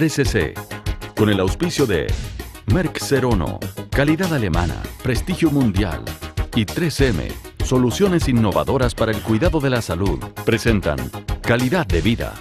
13C, con el auspicio de Merck Serono, calidad alemana, prestigio mundial, y 3M, soluciones innovadoras para el cuidado de la salud, presentan Calidad de Vida.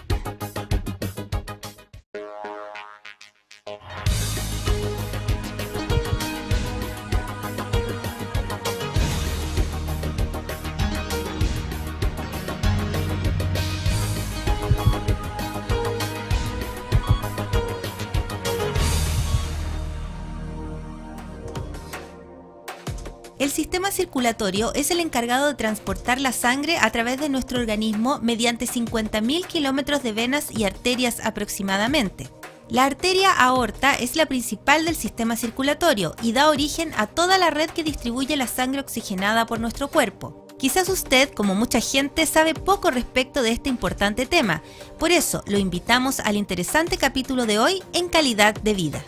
El sistema circulatorio es el encargado de transportar la sangre a través de nuestro organismo mediante 50.000 kilómetros de venas y arterias aproximadamente. La arteria aorta es la principal del sistema circulatorio y da origen a toda la red que distribuye la sangre oxigenada por nuestro cuerpo. Quizás usted, como mucha gente, sabe poco respecto de este importante tema, por eso lo invitamos al interesante capítulo de hoy en Calidad de Vida.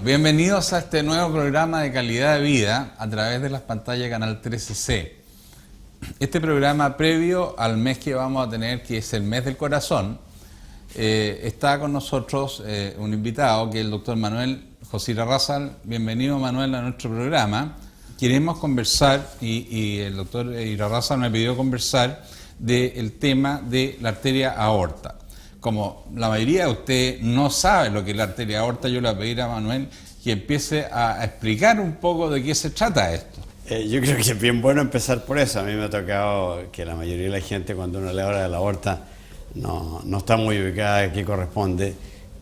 Bienvenidos a este nuevo programa de Calidad de Vida a través de las pantallas de Canal 13C. Este programa previo al mes que vamos a tener, que es el mes del corazón, está con nosotros un invitado que es el doctor Manuel José Irarrázaval. Bienvenido, Manuel, a nuestro programa. Queremos conversar, y el doctor Irarrázaval me pidió conversar del tema de la arteria aorta. Como la mayoría de ustedes no sabe lo que es la arteria aorta, yo le voy a pedir a Manuel que empiece a explicar un poco de qué se trata esto. Yo creo que es bien bueno empezar por eso. A mí me ha tocado que la mayoría de la gente, cuando uno le habla de la aorta, no está muy ubicada a qué corresponde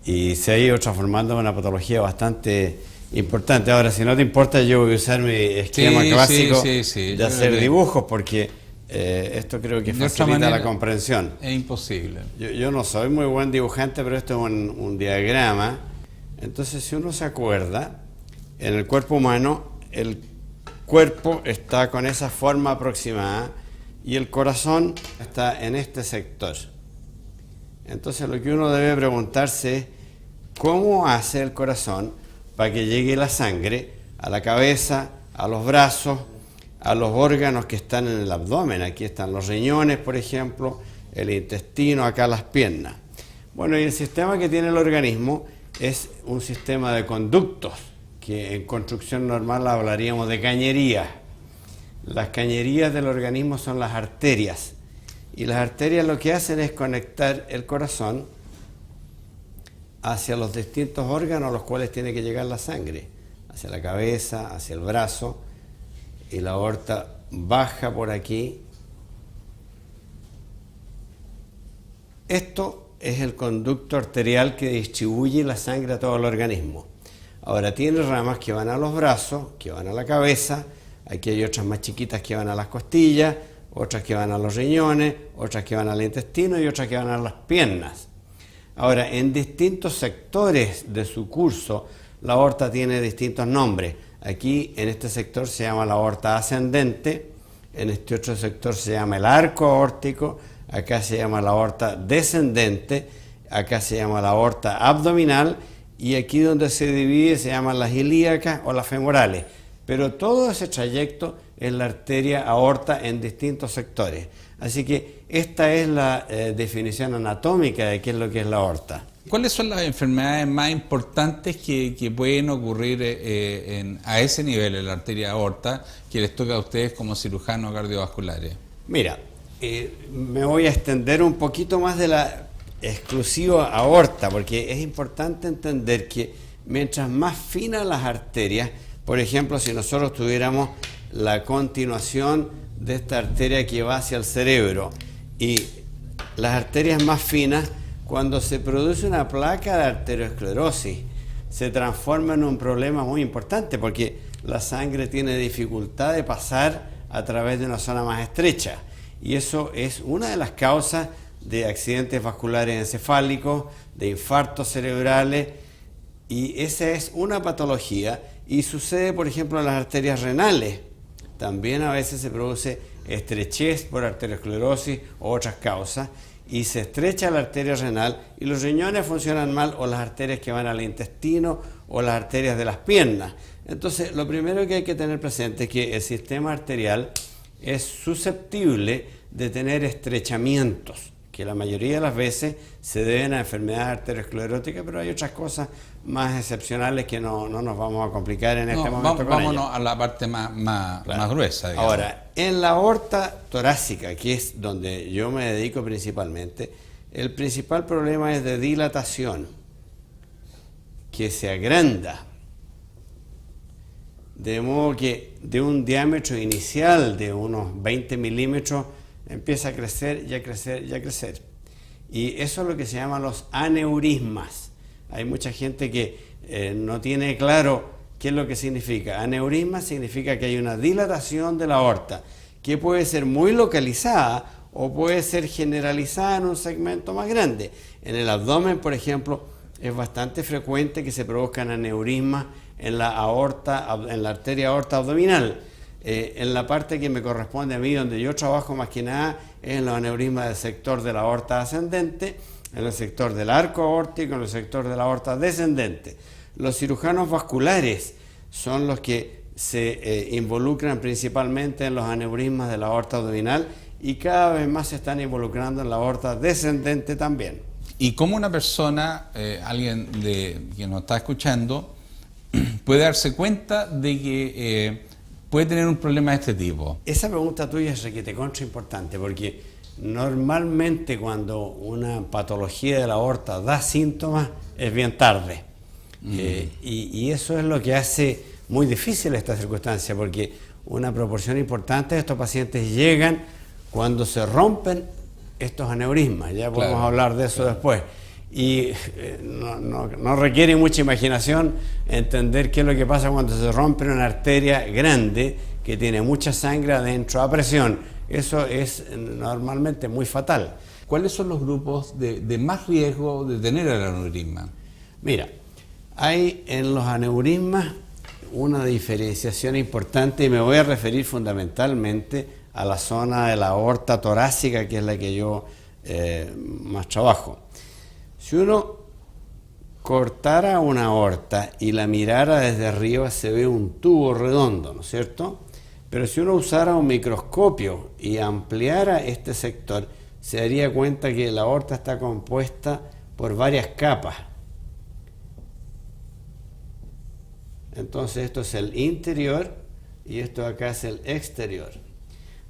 y se ha ido transformando en una patología bastante importante. Ahora, si no te importa, yo voy a usar mi esquema clásico de hacer dibujos, porque esto creo que facilita la comprensión. Es imposible. Yo no soy muy buen dibujante, pero esto es un diagrama. Entonces, si uno se acuerda, en el cuerpo humano, el cuerpo está con esa forma aproximada y el corazón está en este sector. Entonces, lo que uno debe preguntarse es cómo hace el corazón para que llegue la sangre a la cabeza, a los brazos, a los órganos que están en el abdomen. Aquí están los riñones, por ejemplo, el intestino, acá las piernas. Bueno, y el sistema que tiene el organismo es un sistema de conductos, que en construcción normal hablaríamos de cañerías. Las cañerías del organismo son las arterias, y las arterias lo que hacen es conectar el corazón hacia los distintos órganos a los cuales tiene que llegar la sangre, hacia la cabeza, hacia el brazo, y la aorta baja por aquí. Esto es el conducto arterial que distribuye la sangre a todo el organismo. Ahora tiene ramas que van a los brazos, que van a la cabeza, aquí hay otras más chiquitas que van a las costillas, otras que van a los riñones, otras que van al intestino y otras que van a las piernas. Ahora, en distintos sectores de su curso, la aorta tiene distintos nombres. Aquí, en este sector, se llama la aorta ascendente, en este otro sector se llama el arco aórtico, acá se llama la aorta descendente, acá se llama la aorta abdominal, y aquí donde se divide se llaman las ilíacas o las femorales. Pero todo ese trayecto es la arteria aorta en distintos sectores. Así que esta es la definición anatómica de qué es lo que es la aorta. ¿Cuáles son las enfermedades más importantes que pueden ocurrir a ese nivel en la arteria aorta que les toca a ustedes como cirujanos cardiovasculares? Mira, me voy a extender un poquito más de la exclusiva aorta, porque es importante entender que mientras más finas las arterias, por ejemplo, si nosotros tuviéramos la continuación de esta arteria que va hacia el cerebro y las arterias más finas, cuando se produce una placa de arteriosclerosis, se transforma en un problema muy importante porque la sangre tiene dificultad de pasar a través de una zona más estrecha. Y eso es una de las causas de accidentes vasculares encefálicos, de infartos cerebrales, y esa es una patología. Y sucede, por ejemplo, en las arterias renales. También a veces se produce estrechez por arteriosclerosis o otras causas, y se estrecha la arteria renal y los riñones funcionan mal, o las arterias que van al intestino o las arterias de las piernas. Entonces, lo primero que hay que tener presente es que el sistema arterial es susceptible de tener estrechamientos. que la mayoría de las veces se deben a enfermedades arterioscleróticas, pero hay otras cosas más excepcionales que no nos vamos a complicar en este momento. Vámonos a la parte más gruesa, digamos. Ahora, en la aorta torácica, que es donde yo me dedico principalmente, el principal problema es de dilatación, que se agranda, de modo que de un diámetro inicial de unos 20 milímetros empieza a crecer y a crecer y a crecer. Y eso es lo que se llama los aneurismas. Hay mucha gente que no tiene claro qué es lo que significa. Aneurisma significa que hay una dilatación de la aorta, que puede ser muy localizada o puede ser generalizada en un segmento más grande. En el abdomen, por ejemplo, es bastante frecuente que se produzcan aneurismas en la aorta, en la arteria aorta abdominal. En la parte que me corresponde a mí, donde yo trabajo más que nada, es en los aneurismas del sector de la aorta ascendente, en el sector del arco aórtico, en el sector de la aorta descendente. Los cirujanos vasculares son los que se involucran principalmente en los aneurismas de la aorta abdominal y cada vez más se están involucrando en la aorta descendente también. ¿Y cómo una persona, alguien que nos está escuchando, puede darse cuenta de que puede tener un problema de este tipo? Esa pregunta tuya es requete contra importante, porque normalmente cuando una patología de la aorta da síntomas es bien tarde. Y eso es lo que hace muy difícil esta circunstancia, porque una proporción importante de estos pacientes llegan cuando se rompen estos aneurismas. Ya podemos hablar de eso después. Y no requiere mucha imaginación entender qué es lo que pasa cuando se rompe una arteria grande que tiene mucha sangre adentro a presión. Eso es normalmente muy fatal. ¿Cuáles son los grupos de más riesgo de tener el aneurisma? Mira, hay en los aneurismas una diferenciación importante y me voy a referir fundamentalmente a la zona de la aorta torácica, que es la que yo más trabajo. Si uno cortara una aorta y la mirara desde arriba, se ve un tubo redondo, ¿no es cierto? Pero si uno usara un microscopio y ampliara este sector, se daría cuenta que la aorta está compuesta por varias capas. Entonces esto es el interior y esto acá es el exterior.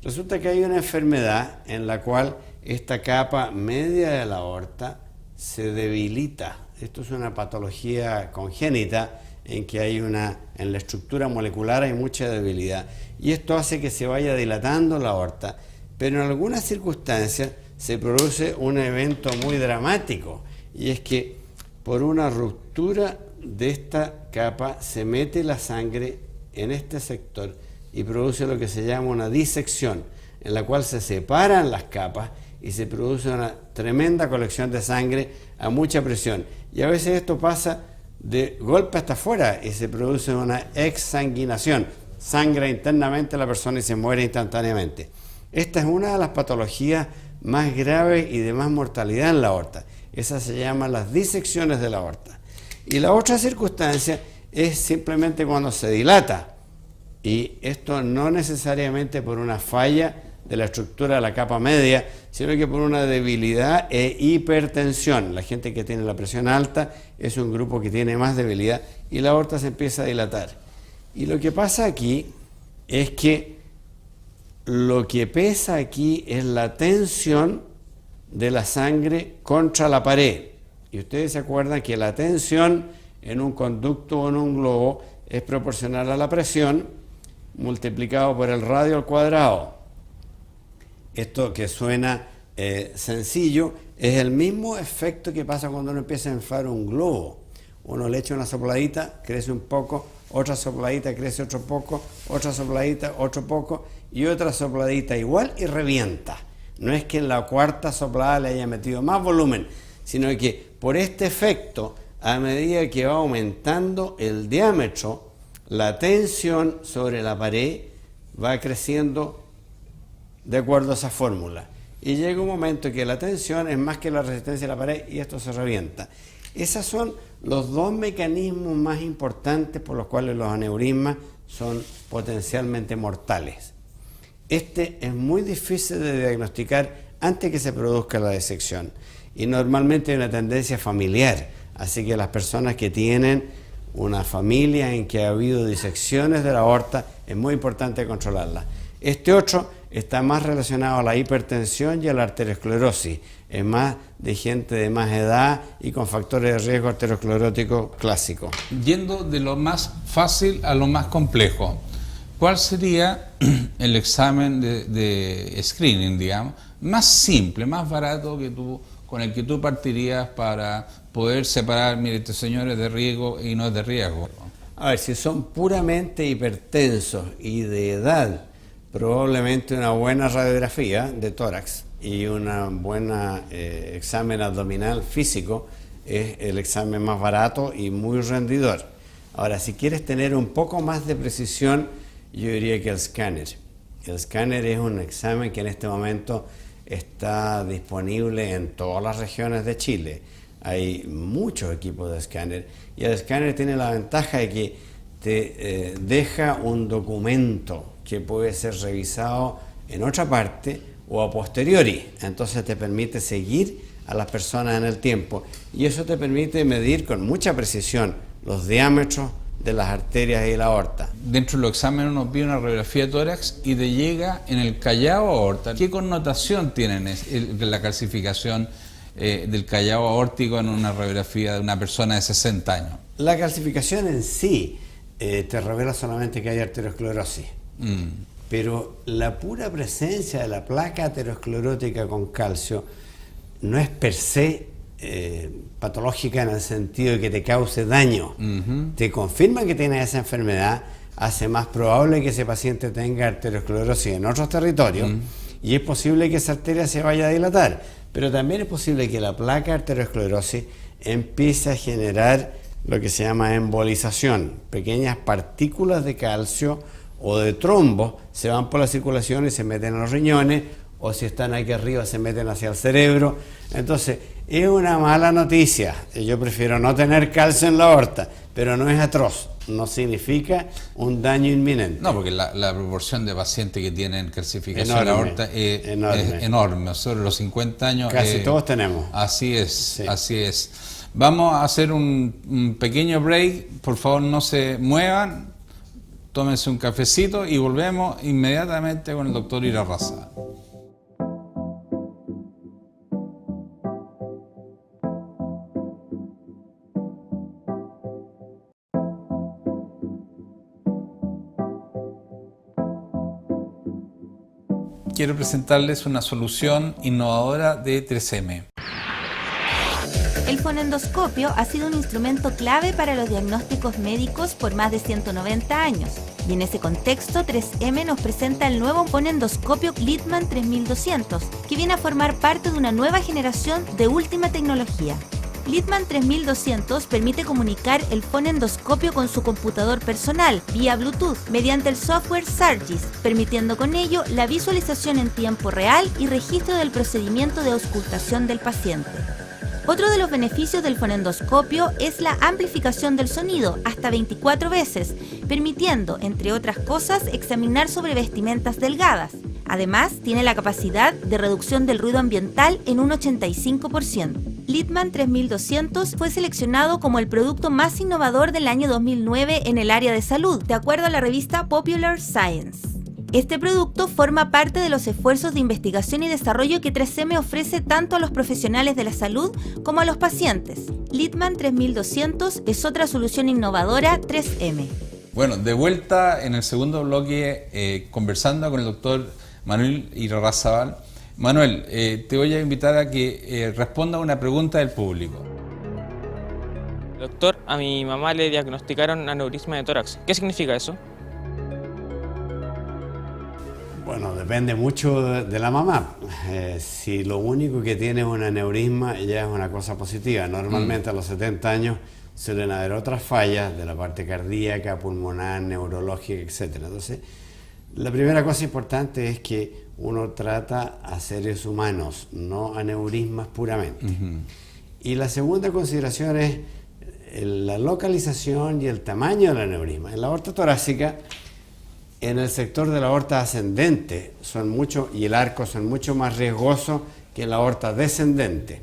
Resulta que hay una enfermedad en la cual esta capa media de la aorta se debilita. Esto es una patología congénita en que hay en la estructura molecular hay mucha debilidad. Y esto hace que se vaya dilatando la aorta, pero en algunas circunstancias se produce un evento muy dramático, y es que por una ruptura de esta capa se mete la sangre en este sector y produce lo que se llama una disección, en la cual se separan las capas y se produce una tremenda colección de sangre a mucha presión. Y a veces esto pasa de golpe hasta afuera y se produce una exsanguinación. Sangra internamente la persona y se muere instantáneamente. Esta es una de las patologías más graves y de más mortalidad en la aorta. Esas se llaman las disecciones de la aorta. Y la otra circunstancia es simplemente cuando se dilata. Y esto no necesariamente por una falla de la estructura de la capa media, sino que por una debilidad e hipertensión. La gente que tiene la presión alta es un grupo que tiene más debilidad y la aorta se empieza a dilatar. Y lo que pasa aquí es que lo que pesa aquí es la tensión de la sangre contra la pared. Y ustedes se acuerdan que la tensión en un conducto o en un globo es proporcional a la presión multiplicado por el radio al cuadrado. Esto que suena sencillo es el mismo efecto que pasa cuando uno empieza a inflar un globo. Uno le echa una sopladita, crece un poco, otra sopladita, crece otro poco, otra sopladita, otro poco y otra sopladita igual y revienta. No es que en la cuarta soplada le haya metido más volumen, sino que por este efecto, a medida que va aumentando el diámetro, la tensión sobre la pared va creciendo de acuerdo a esa fórmula. Y llega un momento que la tensión es más que la resistencia de la pared y esto se revienta. Esos son los dos mecanismos más importantes por los cuales los aneurismas son potencialmente mortales. Este es muy difícil de diagnosticar antes que se produzca la disección. Y normalmente hay una tendencia familiar, así que las personas que tienen una familia en que ha habido disecciones de la aorta, es muy importante controlarla. Este otro está más relacionado a la hipertensión y a la arteriosclerosis, es más de gente de más edad y con factores de riesgo arteriosclerótico clásico. Yendo de lo más fácil a lo más complejo, ¿cuál sería el examen de screening, digamos, más simple, más barato con el que tú partirías para poder separar, mire, este señor es de riesgo y no es de riesgo? A ver, si son puramente hipertensos y de edad, probablemente una buena radiografía de tórax y una buena examen abdominal físico es el examen más barato y muy rendidor. Ahora, si quieres tener un poco más de precisión, yo diría que el escáner. El escáner es un examen que en este momento está disponible en todas las regiones de Chile. Hay muchos equipos de escáner y el escáner tiene la ventaja de que te deja un documento que puede ser revisado en otra parte o a posteriori. Entonces te permite seguir a las personas en el tiempo y eso te permite medir con mucha precisión los diámetros de las arterias y la aorta. Dentro de los exámenes uno pide una radiografía de tórax y te llega en el callado aorta. ¿Qué connotación tienen la calcificación del callado aórtico en una radiografía de una persona de 60 años? La calcificación en sí te revela solamente que hay arteriosclerosis, pero la pura presencia de la placa aterosclerótica con calcio no es per se patológica en el sentido de que te cause daño. Te confirma que tienes esa enfermedad, hace más probable que ese paciente tenga arteriosclerosis en otros territorios y es posible que esa arteria se vaya a dilatar, pero también es posible que la placa arteriosclerosis empiece a generar lo que se llama embolización, pequeñas partículas de calcio o de trombos se van por la circulación y se meten en los riñones, o si están aquí arriba se meten hacia el cerebro. Entonces es una mala noticia. Yo prefiero no tener calcio en la aorta, pero no es atroz, no significa un daño inminente. No, porque la proporción de pacientes que tienen calcificación en la aorta es enorme. Sobre los 50 años casi todos tenemos. Así es, sí. Así es. Vamos a hacer un pequeño break, por favor no se muevan, tómense un cafecito y volvemos inmediatamente con el doctor Irarrázaval. Quiero presentarles una solución innovadora de 3M. El fonendoscopio ha sido un instrumento clave para los diagnósticos médicos por más de 190 años. Y en ese contexto, 3M nos presenta el nuevo fonendoscopio Littmann 3200, que viene a formar parte de una nueva generación de última tecnología. Littmann 3200 permite comunicar el fonendoscopio con su computador personal vía Bluetooth mediante el software Sargis, permitiendo con ello la visualización en tiempo real y registro del procedimiento de auscultación del paciente. Otro de los beneficios del fonendoscopio es la amplificación del sonido hasta 24 veces, permitiendo, entre otras cosas, examinar sobre vestimentas delgadas. Además, tiene la capacidad de reducción del ruido ambiental en un 85%. Littmann 3200 fue seleccionado como el producto más innovador del año 2009 en el área de salud, de acuerdo a la revista Popular Science. Este producto forma parte de los esfuerzos de investigación y desarrollo que 3M ofrece tanto a los profesionales de la salud como a los pacientes. Littmann 3200 es otra solución innovadora 3M. Bueno, de vuelta en el segundo bloque, conversando con el doctor Manuel Irarrázaval. Manuel, te voy a invitar a que responda a una pregunta del público. Doctor, a mi mamá le diagnosticaron aneurisma de tórax. ¿Qué significa eso? Bueno, depende mucho de la mamá. Si lo único que tiene es un aneurisma, ya es una cosa positiva. Normalmente a los 70 años suelen haber otras fallas de la parte cardíaca, pulmonar, neurológica, etc. Entonces, la primera cosa importante es que uno trata a seres humanos, no aneurismas puramente. Y la segunda consideración es la localización y el tamaño del aneurisma. En la aorta torácica En el sector de la aorta ascendente y el arco son mucho más riesgosos que la aorta descendente.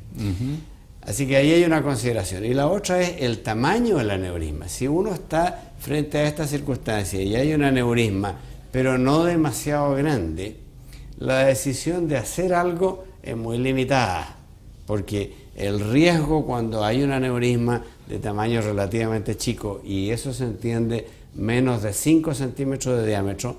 Así que ahí hay una consideración. Y la otra es el tamaño del aneurisma. Si uno está frente a esta circunstancia y hay un aneurisma, pero no demasiado grande, la decisión de hacer algo es muy limitada, porque el riesgo cuando hay un aneurisma de tamaño relativamente chico, y eso se entiende menos de 5 centímetros de diámetro,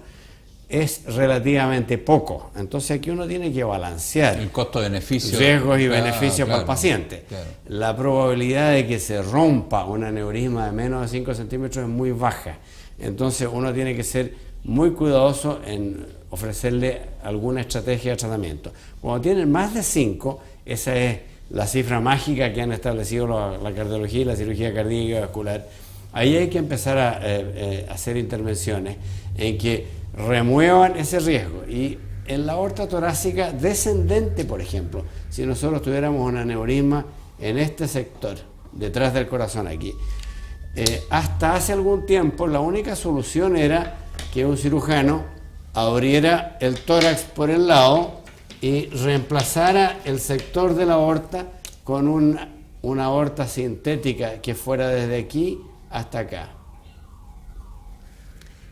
es relativamente poco. Entonces aquí uno tiene que balancear el costo-beneficio, riesgos y beneficios para el paciente. Claro. La probabilidad de que se rompa un aneurisma de menos de 5 centímetros es muy baja. Entonces uno tiene que ser muy cuidadoso en ofrecerle alguna estrategia de tratamiento. Cuando tienen más de 5, esa es la cifra mágica que han establecido la cardiología y la cirugía cardíaca y vascular. Ahí hay que empezar a hacer intervenciones en que remuevan ese riesgo. Y en la aorta torácica descendente, por ejemplo, si nosotros tuviéramos un aneurisma en este sector, detrás del corazón aquí, hasta hace algún tiempo la única solución era que un cirujano abriera el tórax por el lado y reemplazara el sector de la aorta con una aorta sintética que fuera desde aquí hasta acá.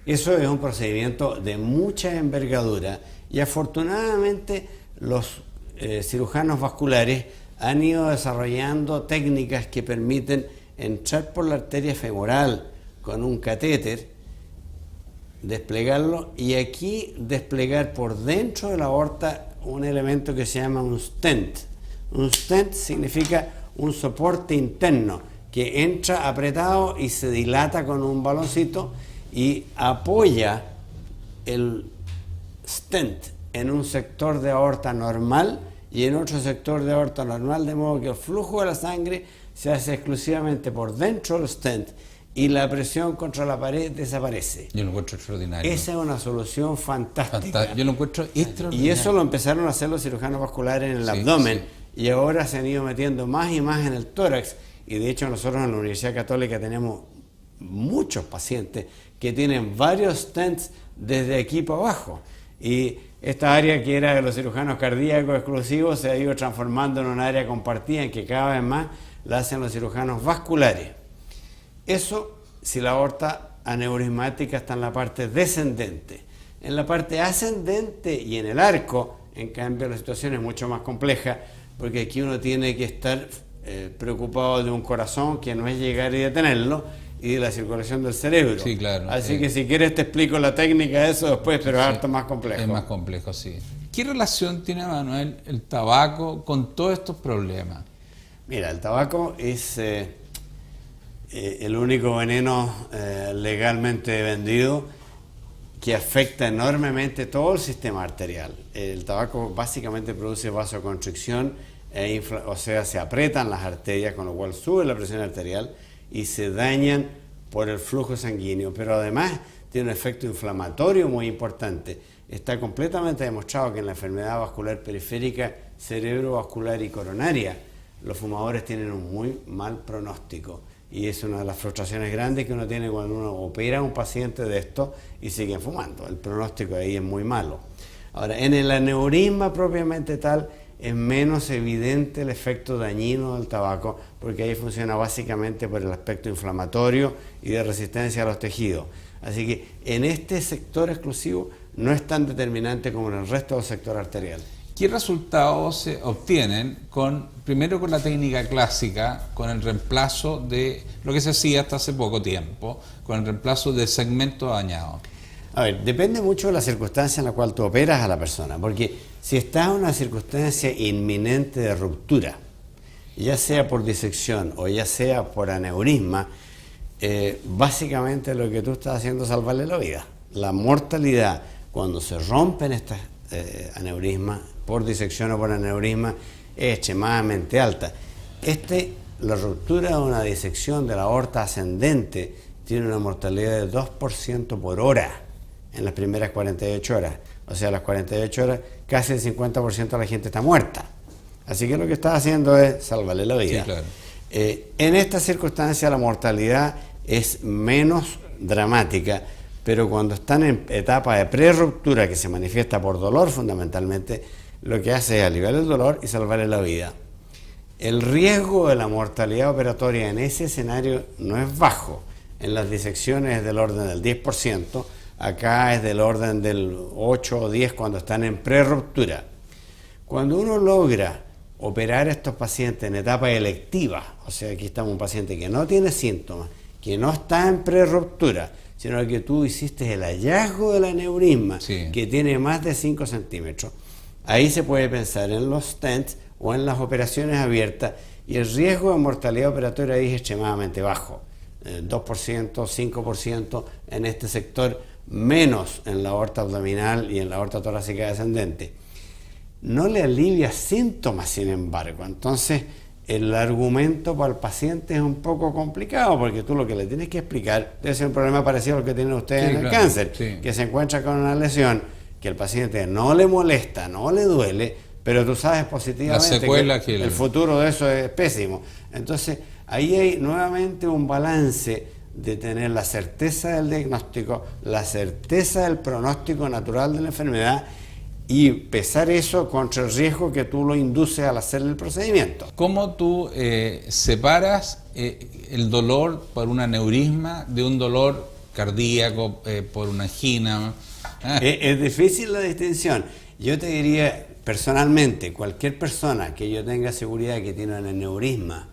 Eso es un procedimiento de mucha envergadura y afortunadamente los cirujanos vasculares han ido desarrollando técnicas que permiten entrar por la arteria femoral con un catéter, desplegarlo y aquí desplegar por dentro de la aorta un elemento que se llama un stent. Un stent significa un soporte interno que entra apretado y se dilata con un baloncito y apoya el stent en un sector de aorta normal y en otro sector de aorta normal, de modo que el flujo de la sangre se hace exclusivamente por dentro del stent y la presión contra la pared desaparece. Yo lo encuentro extraordinario. Esa es una solución fantástica. Yo lo encuentro extraordinario. Y eso lo empezaron a hacer los cirujanos vasculares en el abdomen y ahora se han ido metiendo más y más en el tórax. Y de hecho nosotros en la Universidad Católica tenemos muchos pacientes que tienen varios stents desde aquí para abajo. Y esta área que era de los cirujanos cardíacos exclusivos se ha ido transformando en un área compartida en que cada vez más la hacen los cirujanos vasculares. Eso si la aorta aneurismática está en la parte descendente. En la parte ascendente y en el arco, en cambio, la situación es mucho más compleja, porque aquí uno tiene que estar preocupado de un corazón que no es llegar y detenerlo, y de la circulación del cerebro. Sí, claro. Así que si quieres te explico la técnica de eso después, pero es harto más complejo. Es más complejo, sí. ¿Qué relación tiene, Manuel, el tabaco con todos estos problemas? Mira, el tabaco es el único veneno legalmente vendido que afecta enormemente todo el sistema arterial. El tabaco básicamente produce vasoconstricción, o sea, se aprietan las arterias, con lo cual sube la presión arterial y se dañan por el flujo sanguíneo, pero además tiene un efecto inflamatorio muy importante. Está completamente demostrado que en la enfermedad vascular periférica, cerebrovascular y coronaria, los fumadores tienen un muy mal pronóstico. Y es una de las frustraciones grandes que uno tiene cuando uno opera a un paciente de esto y siguen fumando. El pronóstico ahí es muy malo. Ahora, en el aneurisma propiamente tal, es menos evidente el efecto dañino del tabaco, porque ahí funciona básicamente por el aspecto inflamatorio y de resistencia a los tejidos. Así que en este sector exclusivo no es tan determinante como en el resto del sector arterial. ¿Qué resultados se obtienen primero con la técnica clásica, con el reemplazo de lo que se hacía hasta hace poco tiempo, con el reemplazo de segmentos dañados? A ver, depende mucho de la circunstancia en la cual tú operas a la persona, porque si estás en una circunstancia inminente de ruptura, ya sea por disección o ya sea por aneurisma, básicamente lo que tú estás haciendo es salvarle la vida. La mortalidad cuando se rompen estas aneurismas, por disección o por aneurisma, es extremadamente alta. La ruptura de una disección de la aorta ascendente tiene una mortalidad de 2% por hora en las primeras 48 horas. O sea, a las 48 horas casi el 50% de la gente está muerta. Así que lo que está haciendo es salvarle la vida. Sí, claro. En esta circunstancia la mortalidad es menos dramática, pero cuando están en etapa de prerruptura, que se manifiesta por dolor fundamentalmente, lo que hace es aliviar el dolor y salvarle la vida. El riesgo de la mortalidad operatoria en ese escenario no es bajo. En las disecciones es del orden del 10%, acá es del orden del 8 o 10 cuando están en prerruptura. Cuando uno logra operar a estos pacientes en etapa electiva, o sea, aquí estamos un paciente que no tiene síntomas, que no está en prerruptura, sino que tú hiciste el hallazgo del aneurisma, Sí. que tiene más de 5 centímetros, ahí se puede pensar en los stents o en las operaciones abiertas, y el riesgo de mortalidad operatoria ahí es extremadamente bajo, 2%, 5% en este sector, menos en la aorta abdominal y en la aorta torácica descendente. No le alivia síntomas, sin embargo. Entonces, el argumento para el paciente es un poco complicado, porque tú lo que le tienes que explicar debe ser un problema parecido al que tienen ustedes Sí, en el claro, cáncer, sí. que se encuentra con una lesión que el paciente no le molesta, no le duele, pero tú sabes positivamente La secuela que el futuro de eso es pésimo. Entonces, ahí hay nuevamente un balance de tener la certeza del diagnóstico, la certeza del pronóstico natural de la enfermedad y pesar eso contra el riesgo que tú lo induces al hacer el procedimiento. ¿Cómo tú separas el dolor por un aneurisma de un dolor cardíaco, por una angina? Es difícil la distinción. Yo te diría, personalmente, cualquier persona que yo tenga seguridad que tiene un aneurisma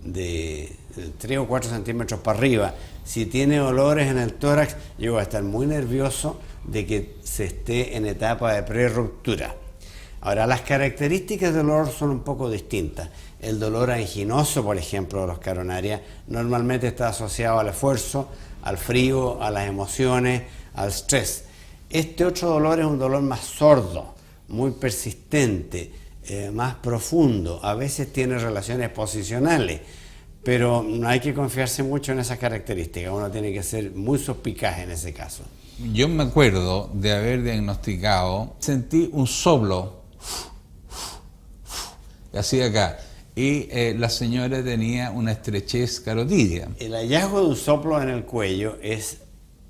de 3 o 4 centímetros para arriba, si tiene dolores en el tórax, yo voy a estar muy nervioso de que se esté en etapa de prerruptura. Ahora, las características del dolor son un poco distintas. El dolor anginoso, por ejemplo, de los coronarias, normalmente está asociado al esfuerzo, al frío, a las emociones, al estrés. Este otro dolor es un dolor más sordo, muy persistente, más profundo. A veces tiene relaciones posicionales, pero no hay que confiarse mucho en esas características. Uno tiene que ser muy suspicaz en ese caso. Yo me acuerdo de haber diagnosticado, sentí un soplo, así acá, y la señora tenía una estrechez carotidia. El hallazgo de un soplo en el cuello es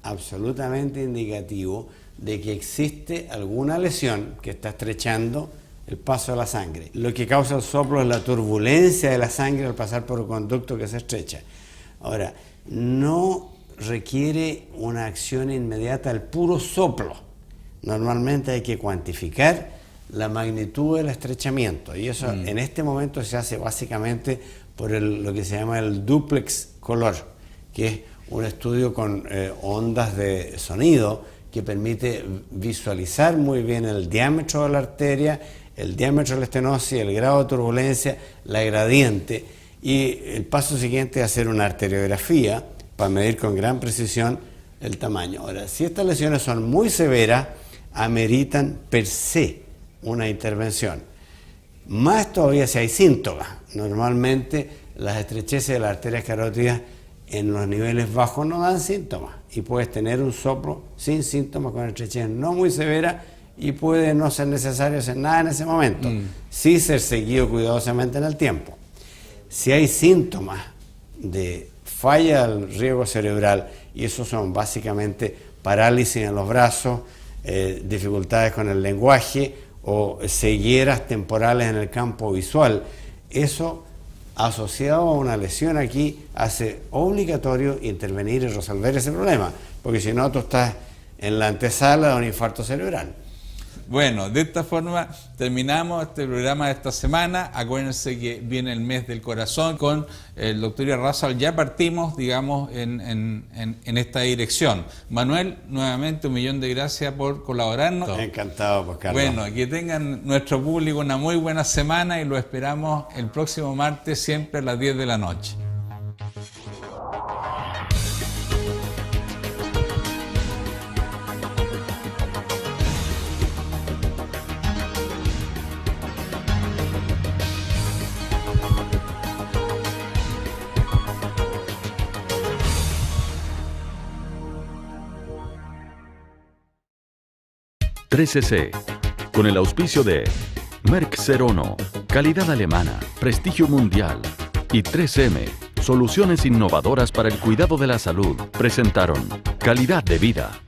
absolutamente indicativo de que existe alguna lesión que está estrechando el paso de la sangre. Lo que causa el soplo es la turbulencia de la sangre al pasar por un conducto que se estrecha. Ahora, no requiere una acción inmediata el puro soplo. Normalmente hay que cuantificar la magnitud del estrechamiento, y eso en este momento se hace básicamente por lo que se llama el duplex color, que es un estudio con ondas de sonido que permite visualizar muy bien el diámetro de la arteria, el diámetro de la estenosis, el grado de turbulencia, la gradiente, y el paso siguiente es hacer una arteriografía para medir con gran precisión el tamaño. Ahora, si estas lesiones son muy severas, ameritan per se una intervención. Más todavía si hay síntomas. Normalmente las estrecheces de las arterias carótidas en los niveles bajos no dan síntomas, y puedes tener un soplo sin síntomas con estrechez no muy severa, y puede no ser necesario hacer nada en ese momento, sí ser seguido cuidadosamente en el tiempo. Si hay síntomas de falla del riego cerebral, y esos son básicamente parálisis en los brazos, dificultades con el lenguaje o cegueras temporales en el campo visual, eso asociado a una lesión aquí hace obligatorio intervenir y resolver ese problema, porque si no tú estás en la antesala de un infarto cerebral. Bueno, de esta forma terminamos este programa de esta semana. Acuérdense que viene el mes del corazón con el doctor Irarrázaval. Ya partimos, digamos, en esta dirección. Manuel, nuevamente 1.000.000 de gracias por colaborarnos. Encantado, pues, Carlos. Bueno, que tengan nuestro público una muy buena semana y lo esperamos el próximo martes, siempre a las 10 de la noche. .3cc, con el auspicio de Merck Serono, calidad alemana, prestigio mundial, y 3M, soluciones innovadoras para el cuidado de la salud. Presentaron Calidad de Vida.